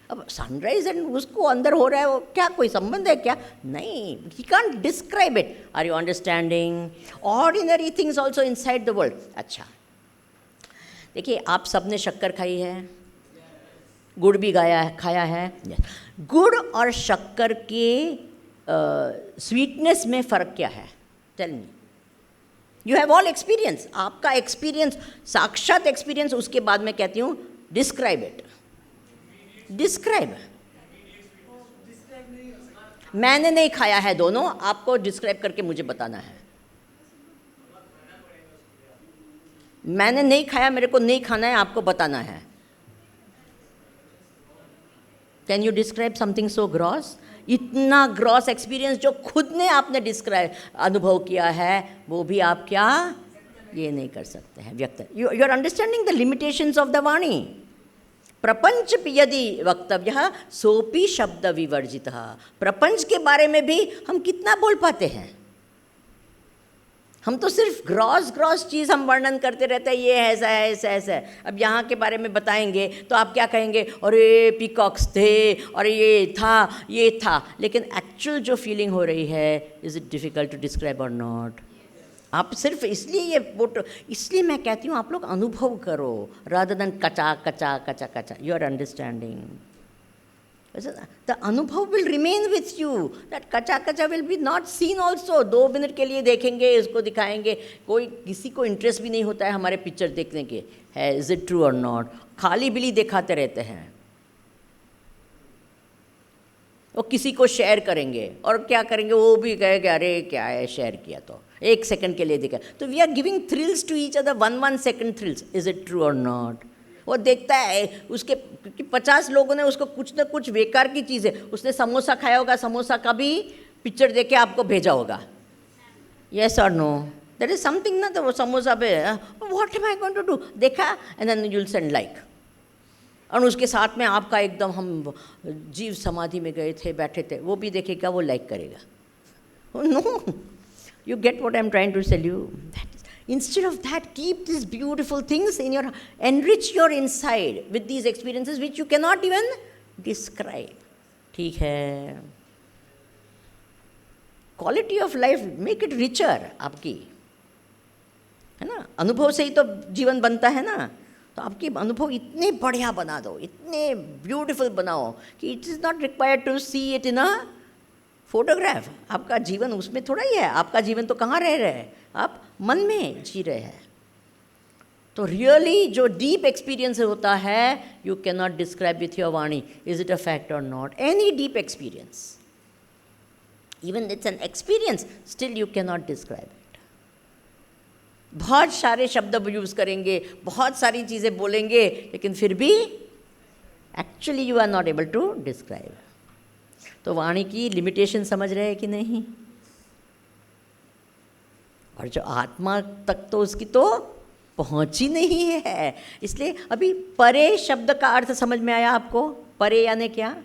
अब सनराइज एंड उसको अंदर हो रहा है, वो क्या कोई संबंध है क्या? नहीं, he can't describe it. Are you understanding? Ordinary things also inside the world. अच्छा, देखिए आप सबने शक्कर खाई है, गुड़ भी खाया है। गुड़ और शक्कर के स्वीटनेस में फ़र्क क्या है? Tell me. You have all experience, आपका एक्सपीरियंस, साक्षात एक्सपीरियंस, उसके बाद मैं कहती हूँ डिस्क्राइब इट। डिस्क्राइब, मैंने नहीं खाया है दोनों, आपको डिस्क्राइब करके मुझे बताना है। मैंने नहीं खाया, मेरे को नहीं खाना है, आपको बताना है। Can you describe something so gross? इतना ग्रॉस एक्सपीरियंस जो खुद ने आपने डिस्क्राइब अनुभव किया है, वो भी आप क्या ये नहीं कर सकते हैं व्यक्त। You are understanding the limitations of the vani. प्रपंच यदि वक्तव्य सोपि शब्द विवर्जितः। प्रपंच के बारे में भी हम कितना बोल पाते हैं? हम तो सिर्फ ग्रॉस चीज़ हम वर्णन करते रहते हैं, ये ऐसा है, ऐसा ऐसा है। अब यहाँ के बारे में बताएंगे तो आप क्या कहेंगे, अरे पीकॉक्स थे, और ये था, लेकिन एक्चुअल जो फीलिंग हो रही है, is it difficult to describe और नॉट? आप सिर्फ इसलिए ये फोटो, इसलिए मैं कहती हूँ आप लोग अनुभव करो, रादर देन कचा। You are understanding? द अनुभव will remain with you, that कचा कचा will be not seen also. 2 minute के लिए देखेंगे, इसको दिखाएंगे, कोई किसी को इंटरेस्ट भी नहीं होता है हमारे पिक्चर देखने के, है इज इट ट्रू और नॉट, खाली बिली दिखाते रहते हैं। वो किसी को शेयर करेंगे और क्या करेंगे, वो भी कहेगा अरे क्या है शेयर किया तो 1 सेकंड के लिए दिखा। तो we are giving thrills to each other, 1 second thrills, is it true और नॉट। वो देखता है उसके, क्योंकि 50 लोगों ने उसको कुछ ना कुछ बेकार की चीज़ है, उसने समोसा खाया होगा, समोसा का भी पिक्चर देके आपको भेजा होगा, येस और नो, दैट इज समथिंग ना। तो वो समोसा पे what am I going to do, देखा and then you will send like, और उसके साथ में आपका एकदम हम जीव समाधि में गए थे, बैठे थे, वो भी देखेगा, वो लाइक करेगा। No, you get what I'm trying to tell you. Instead of that, keep these beautiful things in your, enrich your inside with these experiences which you cannot even describe. ठीक है, quality of life, make it richer आपकी, है ना। अनुभव से ही तो जीवन बनता है ना, तो आपके अनुभव इतने बढ़िया बना दो, इतने ब्यूटीफुल बनाओ कि it is not required to see it in a photograph. आपका जीवन उसमें थोड़ा ही है, आपका जीवन तो कहाँ रह रहे हैं, आप मन में जी रहे हैं। तो रियली जो डीप एक्सपीरियंस होता है, you can not describe with your Vani, is it a fact और not, any deep experience, even it's an experience, still you can not describe it. बहुत सारे शब्द यूज़ करेंगे, बहुत सारी चीज़ें बोलेंगे, लेकिन फिर भी actually you are not able to describe. तो वाणी की लिमिटेशन समझ रहे हैं कि नहीं। और जो आत्मा तक तो उसकी तो पहुंच ही नहीं है। इसलिए अभी परे शब्द का अर्थ समझ में आया आपको? परे यानी क्या?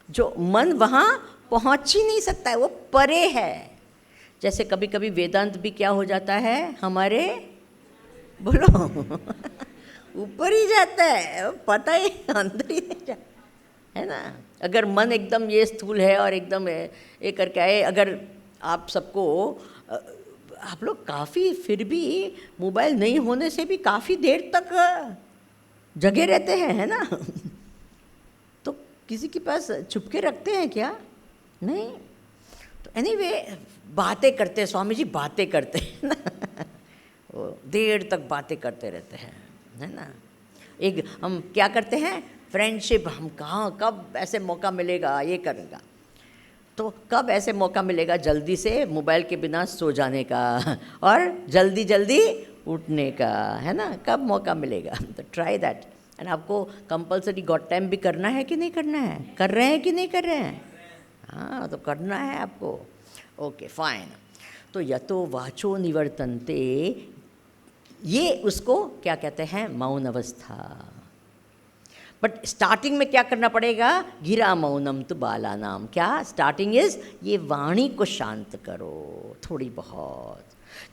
जो मन वहाँ पहुंच ही नहीं सकता है, वो परे है। जैसे कभी कभी वेदांत भी क्या हो जाता है हमारे, बोलो ऊपर ही जाता है, पता ही अंदर ही नहीं जाता है ना। अगर मन एकदम ये स्थूल है और एकदम ये करके आए, अगर आप सबको, आप लोग काफ़ी फिर भी मोबाइल नहीं होने से भी काफ़ी देर तक जगे रहते हैं, है ना तो किसी के पास छुपके रखते हैं क्या? नहीं। तो एनीवे बातें करते हैं, स्वामी जी बातें करते हैं ना वो देर तक बातें करते रहते हैं, है ना। एक हम क्या करते हैं, फ्रेंडशिप, हम कहाँ कब ऐसे मौका मिलेगा ये करेगा, तो कब ऐसे मौका मिलेगा जल्दी से मोबाइल के बिना सो जाने का और जल्दी जल्दी उठने का, है ना, कब मौका मिलेगा। तो ट्राई दैट। एंड आपको कंपलसरी गॉड टाइम भी करना है कि नहीं करना है? कर रहे हैं कि नहीं कर रहे हैं? हाँ, तो करना है आपको। Okay fine. तो यतो वाचो निवर्तन्ते, ये उसको क्या कहते हैं? मौन अवस्था। बट स्टार्टिंग में क्या करना पड़ेगा? गिरा मौनम तो बाला नाम। क्या स्टार्टिंग इज, ये वाणी को शांत करो थोड़ी बहुत,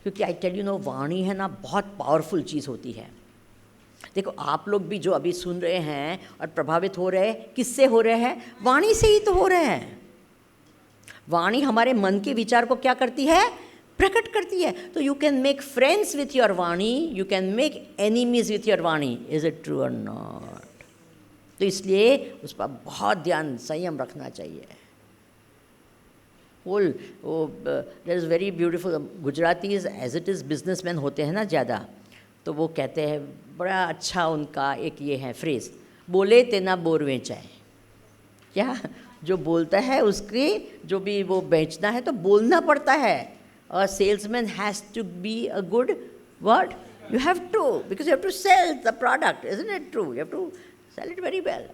क्योंकि आई टेल यू नो, वाणी है ना बहुत पावरफुल चीज़ होती है। देखो आप लोग भी जो अभी सुन रहे हैं और प्रभावित हो रहे हैं, किससे हो रहे हैं? वाणी से ही तो हो रहे हैं। वाणी हमारे मन के विचार को क्या करती है? प्रकट करती है। तो you can make friends with your वाणी, you can make enemies with your Vani. Is it true और नॉट? तो इसलिए उस पर बहुत ध्यान, संयम रखना चाहिए। वो there is very beautiful, Gujaratis as it is businessman होते हैं ना ज़्यादा, तो वो कहते हैं, बड़ा अच्छा उनका एक ये है फ्रेज, बोले तेना बोर वेचाए। क्या? जो बोलता है उसके जो भी वो बेचना है तो बोलना पड़ता है। A salesman has to be a good word, you have to, because you have to sell the product, isn't it true? You have to sell it very well.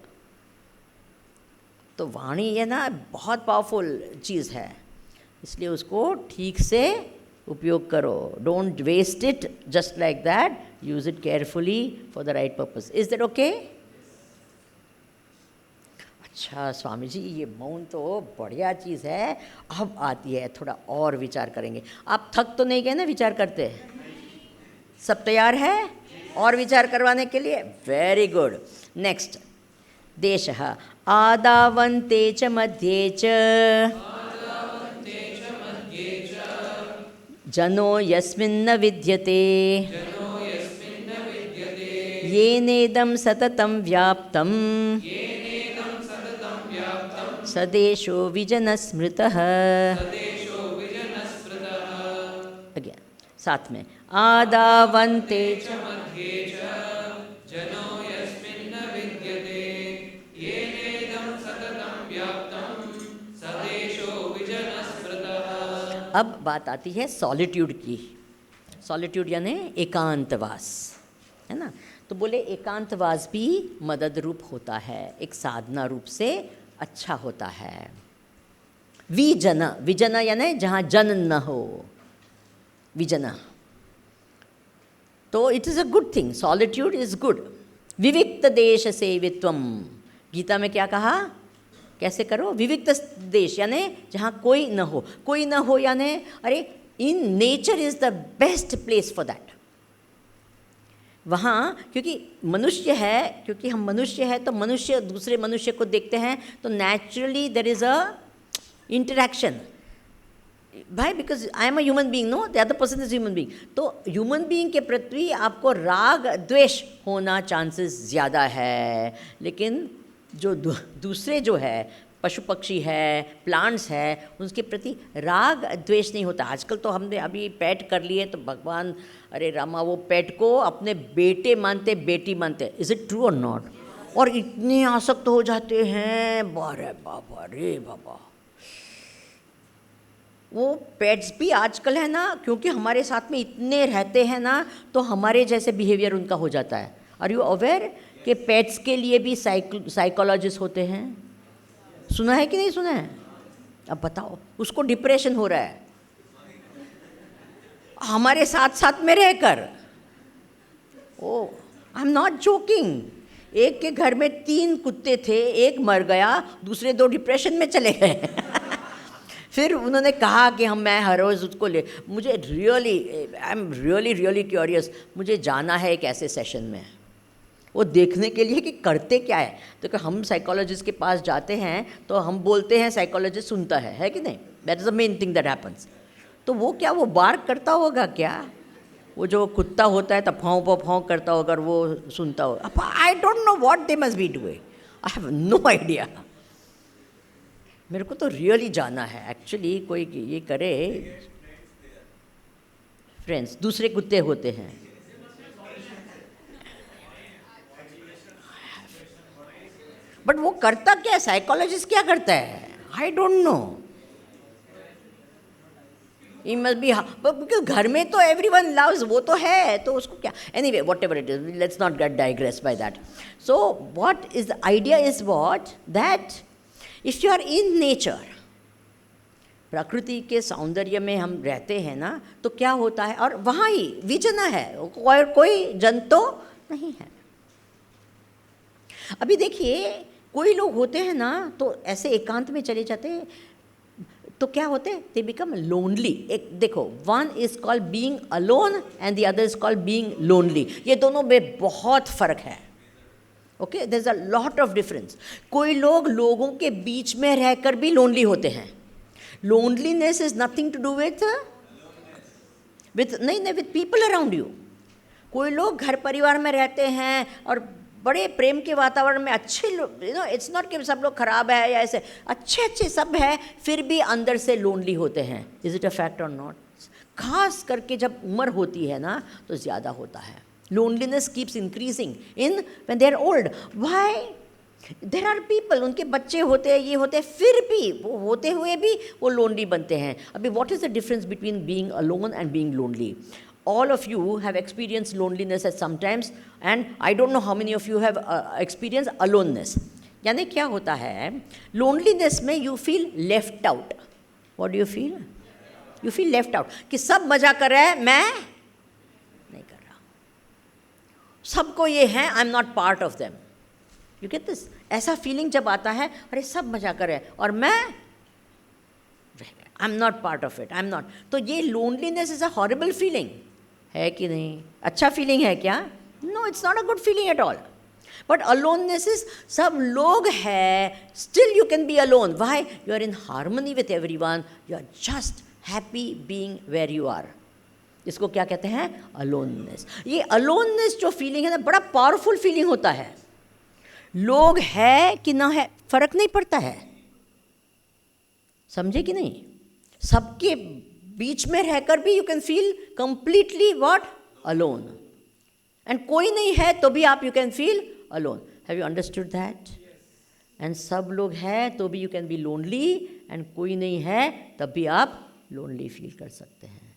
तो वाणी ये ना बहुत पावरफुल चीज़ है, इसलिए उसको ठीक से उपयोग करो। Don't waste it just like that, use it carefully for the right purpose. Is that okay? अच्छा स्वामी जी, ये मौन तो बढ़िया चीज़ है। अब आती है, थोड़ा और विचार करेंगे। आप थक तो नहीं गए ना विचार करते? सब तैयार है और विचार करवाने के लिए? Very good. नेक्स्ट, देशः आदावन्ते च मध्ये च जनो यस्मिन्न विद्यते येनेदं सततं व्याप्तं सदेशो विजन स्मृतः। अगेन साथ में, आदावन्ते च मध्ये च जनो यस्मिन् न विद्यते येनेदं सततं व्याप्तं सदेशो विजन स्मृतः। अब बात आती है सॉलिट्यूड की। सॉलिट्यूड यानी एकांतवास, है ना। तो बोले एकांतवास भी मदद रूप होता है, एक साधना रूप से अच्छा होता है। विजन, विजन यानी जहाँ जन न हो, विजना। तो it is a good thing, solitude is good. विविक्त देश सेवित्वम, गीता में क्या कहा, कैसे करो, विविक्त देश यानी जहाँ कोई न हो। कोई न हो यानी अरे in nature is the best place for that. वहाँ क्योंकि मनुष्य है, क्योंकि हम मनुष्य है तो मनुष्य दूसरे मनुष्य को देखते हैं तो naturally there is a interaction. भाई because I am a human being, no the other person is human being. तो ह्यूमन बीइंग के प्रति आपको राग द्वेष होना चांसेस ज़्यादा है, लेकिन जो दूसरे जो है पशु पक्षी है, प्लांट्स है, उसके प्रति राग द्वेष नहीं होता। आजकल तो हमने अभी पेट कर लिए तो भगवान, अरे रामा, वो पेट को अपने बेटे मानते, बेटी मानते। इज़ इट ट्रू और नॉट? और इतने आसक्त हो जाते हैं, बारे बाबा रे बाबा। वो पेट्स भी आजकल है ना, क्योंकि हमारे साथ में इतने रहते हैं ना, तो हमारे जैसे बिहेवियर उनका हो जाता है। आर यू अवेयर कि पेट्स के लिए भी साइकोलॉजिस्ट होते हैं? सुना है कि नहीं सुना है? अब बताओ, उसको डिप्रेशन हो रहा है हमारे साथ साथ में रहकर। ओ आई एम नॉट जोकिंग। एक के घर में 3 कुत्ते थे, एक मर गया, दूसरे 2 डिप्रेशन में चले गए। फिर उन्होंने कहा कि मैं हर रोज़ उसको ले, मुझे really I am really curious, मुझे जाना है एक ऐसे सेशन में, वो देखने के लिए कि करते क्या है। तो कि हम साइकोलॉजिस्ट के पास जाते हैं तो हम बोलते हैं, साइकोलॉजिस्ट सुनता है कि नहीं? That is the main thing that happens. तो वो क्या, वो बार्क करता होगा क्या? वो जो कुत्ता होता है तब फाँव करता होगा, वो सुनता होगा। I don't know what they must be doing, I have no idea. मेरे को तो रियली जाना है एक्चुअली, कोई ये करे। फ्रेंड्स, दूसरे कुत्ते होते हैं, बट वो करता क्या है, साइकोलॉजिस्ट क्या करता है, आई don't no. He must be, because घर में तो everyone loves, वो तो है, तो उसको क्या, anyway whatever it is, let's not get digress by that. So what is the idea is what, that if you are in nature, प्रकृति के सौंदर्य में हम रहते हैं ना, तो क्या होता है, और वहाँ ही विजना है, और कोई जन तो नहीं है। अभी देखिए, कोई लोग होते हैं ना तो ऐसे एकांत में चले जाते हैं, तो क्या होते हैं, दे बिकम लोनली। एक देखो, one is called being alone and the other is called being lonely. ये दोनों में बहुत फर्क है। Okay, there is a lot of difference. कोई लोग लोगों के बीच में रहकर भी लोनली होते हैं। Loneliness is nothing to do with नहीं विथ पीपल अराउंड यू। कोई लोग घर परिवार में रहते हैं और बड़े प्रेम के वातावरण में अच्छे लोग, इट्स नॉट कि सब लोग खराब है या ऐसे, अच्छे सब है, फिर भी अंदर से लोनली होते हैं। इज इट अ फैक्ट और नॉट? खास करके जब उम्र होती है ना तो ज़्यादा होता है। Loneliness keeps increasing in when they are old. Why? There are people, उनके बच्चे होते हैं, ये होते हैं, फिर भी वो होते हुए भी वो लोनली बनते हैं। अभी what is the difference between being alone and being lonely? All of you have experienced loneliness at some times, and I don't know how many of you have experienced aloneness. यानी क्या होता है, loneliness में you feel left out. What do you feel? You feel left out. कि सब मजा कर रहे हैं, मैं नहीं कर रहा। सबको ये है, I'm not part of them. You get this? ऐसा feeling जब आता है, अरे सब मजा कर रहे हैं और मैं I'm not part of it. I'm not. तो ये loneliness is a horrible feeling. है कि नहीं? अच्छा फीलिंग है क्या? No, it's not a good feeling at all. But aloneness is, सब लोग है, still you can be alone. Why? You are in harmony with everyone, you are just happy being where you are. इसको क्या कहते हैं? Aloneness. ये aloneness जो feeling है ना, बड़ा पावरफुल फीलिंग होता है। लोग है कि ना है फर्क नहीं पड़ता है, समझे कि नहीं? सबके बीच में रहकर भी you can feel completely what? Alone. And कोई नहीं है तो भी आप you can feel alone. Have you understood that? And सब लोग हैं तो भी you can B lonely, and कोई नहीं है तब भी आप लोनली फील कर सकते हैं.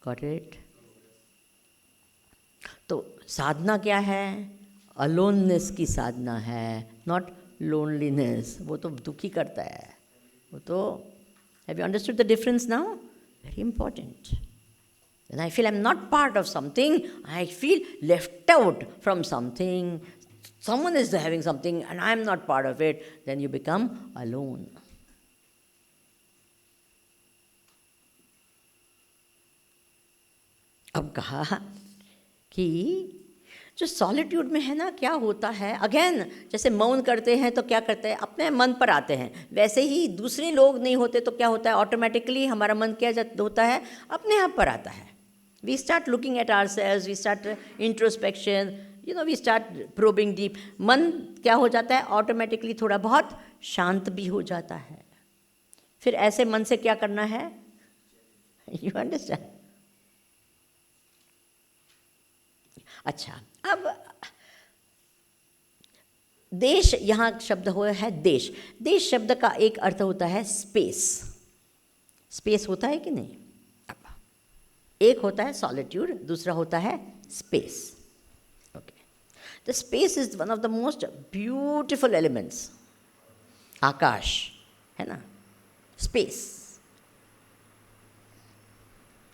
Got it? तो साधना क्या है? अलोननेस की साधना है, नॉट लोनलीनेस. वो तो दुखी करता है, वो तो. Have you understood the difference now? Very important. When I feel I'm not part of something, I feel left out from something. Someone is having something and I'm not part of it, then you become alone. अब कहा कि जो solitude में है ना, क्या होता है, अगेन जैसे मौन करते हैं तो क्या करते हैं, अपने मन पर आते हैं. वैसे ही दूसरे लोग नहीं होते तो क्या होता है, ऑटोमेटिकली हमारा मन क्या होता है, अपने आप पर आता है. We start looking at ourselves, we start introspection, we start probing deep. मन क्या हो जाता है, ऑटोमेटिकली थोड़ा बहुत शांत भी हो जाता है. फिर ऐसे मन से क्या करना है, you understand? अच्छा, अब देश, यहाँ शब्द हुआ है देश. देश शब्द का एक अर्थ होता है स्पेस. स्पेस होता है कि नहीं? एक होता है सॉलिट्यूड, दूसरा होता है space. Okay, the space is one of the most beautiful elements. आकाश है ना, स्पेस,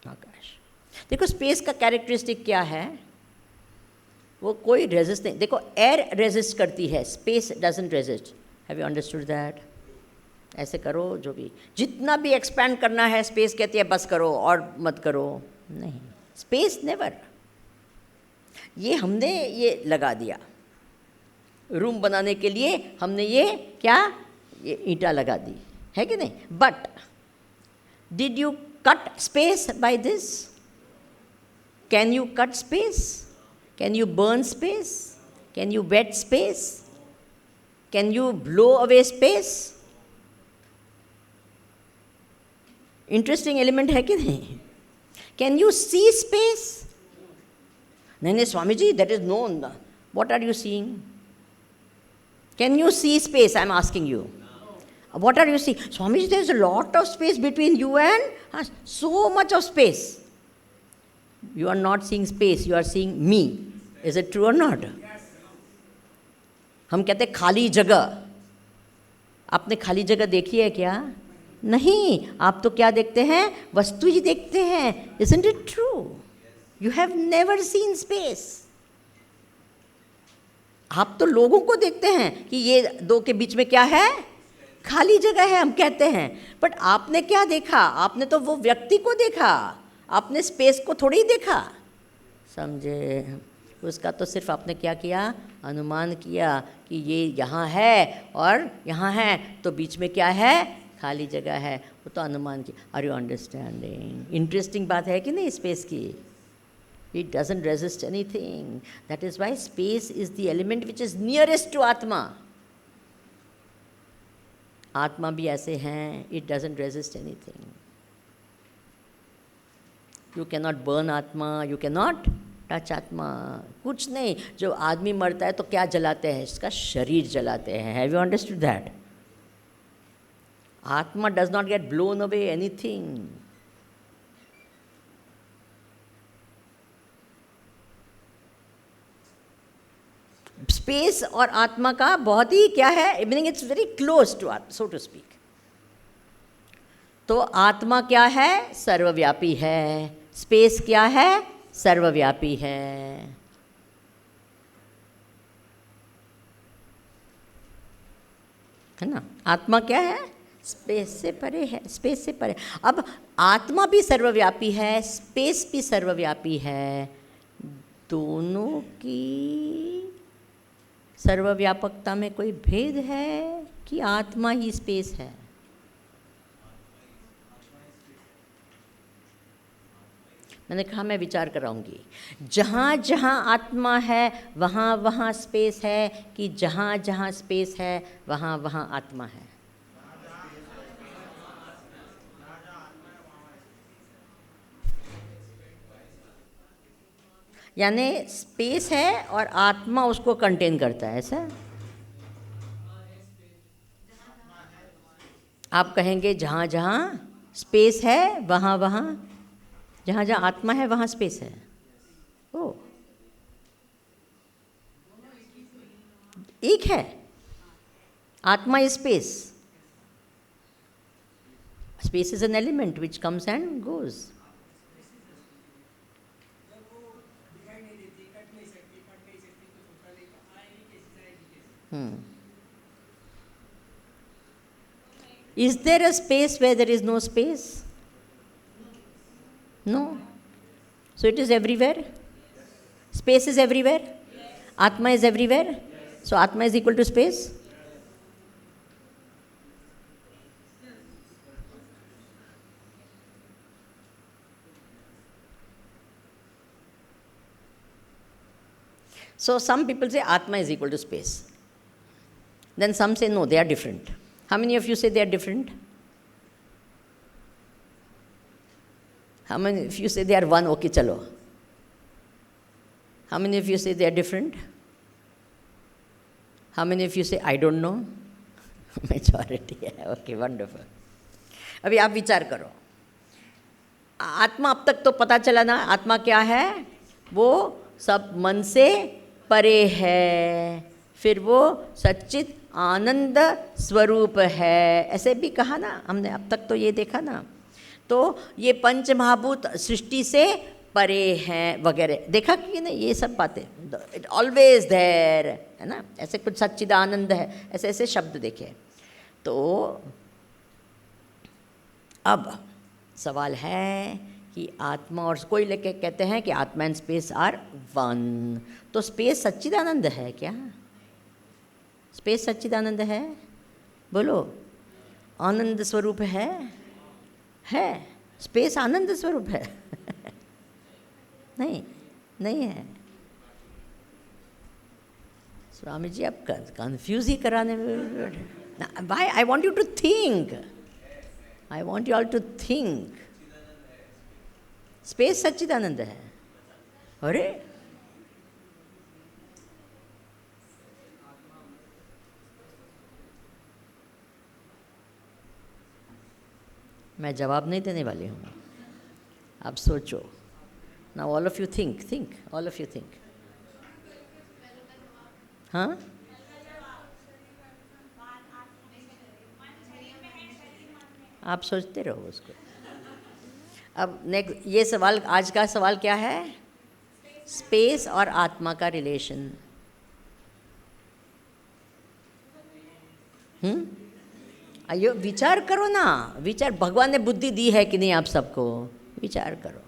आकाश. देखो स्पेस का कैरेक्टरिस्टिक क्या है, वो कोई रेजिस्ट नहीं. देखो एयर रेजिस्ट करती है, space doesn't resist. Have you understood that? ऐसे करो, जो भी जितना भी एक्सपैंड करना है, स्पेस कहती है बस करो और मत करो. नहीं, स्पेस नेवर. ये हमने ये लगा दिया रूम बनाने के लिए, हमने ये क्या, ये ईंटा लगा दी, है कि नहीं? But did you cut space by this? Can you cut space? Can you burn space? Can you wet space? Can you blow away space? Interesting element है कि नहीं? Can you see space? नहीं Swami ji, that is known. What are you seeing? Can you see space? I am asking you. What are you seeing? Swami ji, there is a lot of space between you and us. So much of space. You are not seeing space, you are seeing me. Is it true or not? हम कहते हैं खाली जगह. आपने खाली जगह देखी है क्या? नहीं, आप तो क्या देखते हैं, वस्तु ही देखते हैं. Isn't it true? You have never seen space. आप तो लोगों को देखते हैं कि ये दो के बीच में क्या है, खाली जगह है, हम कहते हैं. बट आपने क्या देखा? आपने तो वो व्यक्ति को देखा, आपने स्पेस को थोड़ी ही देखा. समझे? उसका तो सिर्फ आपने क्या किया, अनुमान किया कि ये यहाँ है और यहाँ है, तो बीच में क्या है, खाली जगह है. वो तो अनुमान की. Are you understanding? इंटरेस्टिंग बात है कि नहीं स्पेस की? It doesn't resist anything. That is why space is the element which is nearest to atma. आत्मा भी ऐसे हैं, it doesn't resist anything. You can not burn atma, you can not touch atma. कुछ नहीं. जो आदमी मरता है तो क्या जलाते हैं, इसका शरीर जलाते हैं. Have you understood that? Atma does not get blown away anything. Space और आत्मा का बहुत ही क्या है, meaning it's very close to atma, so to speak. तो आत्मा क्या है, सर्वव्यापी है. स्पेस क्या है, सर्वव्यापी है. है ना? आत्मा क्या है, स्पेस से परे है, स्पेस से परे. अब आत्मा भी सर्वव्यापी है, स्पेस भी सर्वव्यापी है. दोनों की सर्वव्यापकता में कोई भेद है कि आत्मा ही स्पेस है? मैंने कहा मैं विचार कराऊंगी. जहाँ जहाँ आत्मा है वहाँ वहाँ स्पेस है, कि जहाँ जहाँ स्पेस है वहाँ वहाँ आत्मा है? यानी स्पेस है और आत्मा उसको कंटेन करता है, ऐसा? आप कहेंगे जहाँ जहाँ स्पेस है वहाँ वहाँ, जहाँ जहाँ आत्मा है वहाँ स्पेस है। ओ, एक है, आत्मा is space. Space is an element which comes and goes. Is there a space where there is no space? No. So it is everywhere? Space is everywhere? Atma is everywhere? So Atma is equal to space? So some people say Atma is equal to space. Then some say no, they are different. How many of you say they are different? How many of you say they are one? Okay, chalo. How many of you say they are different? How many of you say I don't know? Majority है. Okay, wonderful. अभी आप विचार करो, आत्मा अब तक तो पता चला ना, आत्मा क्या है? वो सब मन से परे है, फिर वो सच्चित आनंद स्वरूप है, ऐसे भी कहा ना हमने, अब तक तो ये देखा ना. तो ये पंच महाभूत सृष्टि से परे हैं वगैरह, देखा कि नहीं ये सब बातें? इट ऑलवेज देयर है ना, ऐसे कुछ सच्चिदानंद है, ऐसे ऐसे शब्द देखे. तो अब सवाल है कि आत्मा और कोई लेके कहते हैं कि आत्मा एंड स्पेस आर वन. तो स्पेस सच्चिदानंद है क्या? स्पेस सच्चिदानंद है? बोलो. आनंद स्वरूप है? स्पेस आनंद स्वरूप है? नहीं, नहीं है. स्वामी जी आप कंफ्यूज ही कराने में. Why? I want you to think. I want you all to think. Space सच्चिदानंद है. अरे मैं जवाब नहीं देने वाली हूँ, आप सोचो. Now all of you think, all of you think. हाँ, आप सोचते रहो उसको. अब नेक्स्ट ये सवाल, आज का सवाल क्या है? स्पेस और आत्मा का रिलेशन. आइयो विचार करो ना, विचार. भगवान ने बुद्धि दी है कि नहीं आप सबको? विचार करो.